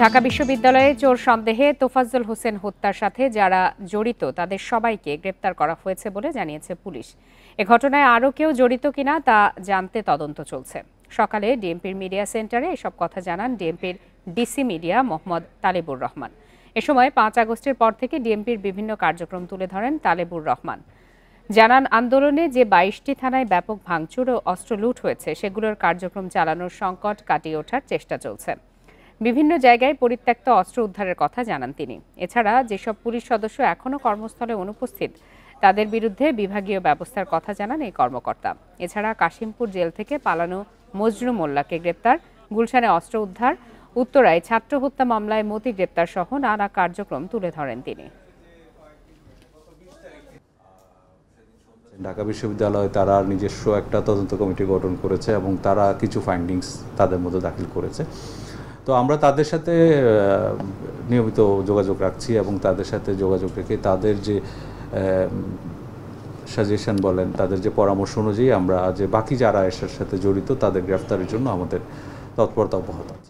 ঢাকা বিশ্ববিদ্যালয়ে চোর সন্দেহে তোফাজ্জল হোসেন হত্যার সাথে যারা জড়িত তাদের সবাইকে গ্রেপ্তার করা হয়েছে বলে জানিয়েছে পুলিশ। এ ঘটনায় আরও কেউ জড়িত কিনা তা জানতে তদন্ত চলছে। সকালে ডিএমপির মিডিয়া সেন্টারে এসব কথা জানান ডিএমপির ডিসি মিডিয়া মোহাম্মদ তালেবুর রহমান। এ সময় ৫ আগস্টের পর থেকে ডিএমপির বিভিন্ন কার্যক্রম তুলে ধরেন তালেবুর রহমান। জানান, আন্দোলনে যে ২২টি থানায় ব্যাপক ভাঙচুর ও অস্ত্র লুট হয়েছে সেগুলোর কার্যক্রম চালানোর সংকট কাটিয়ে ওঠার চেষ্টা চলছে। বিভিন্ন জায়গায় পরিত্যক্ত অস্ত্র উদ্ধারের কথা জানান তিনি। এছাড়া যেসব পুলিশ সদস্য এখনও কর্মস্থলে অনুপস্থিত তাদের বিরুদ্ধে বিভাগীয় ব্যবস্থার কথা জানান এই কর্মকর্তা। এছাড়া কাশিমপুর জেল থেকে পালানো মজনু মোল্লাকে গ্রেপ্তার, গুলশানে অস্ত্র উদ্ধার, উত্তরায় ছাত্র হত্যা মামলায় মতি গ্রেপ্তার সহ নানা কার্যক্রম তুলে ধরেন তিনি। ঢাকা বিশ্ববিদ্যালয় তারা নিজস্ব একটা তদন্ত কমিটি গঠন করেছে এবং তারা কিছু ফাইন্ডিংস তাদের মধ্যে দাখিল করেছে। তো আমরা তাদের সাথে নিয়মিত যোগাযোগ রাখছি এবং তাদের সাথে যোগাযোগ রেখে তাদের যে সাজেশন বলেন, তাদের যে পরামর্শ অনুযায়ী আমরা যে বাকি যারা এর সাথে জড়িত তাদের গ্রেফতারের জন্য আমাদের তৎপরতা অব্যাহত আছে।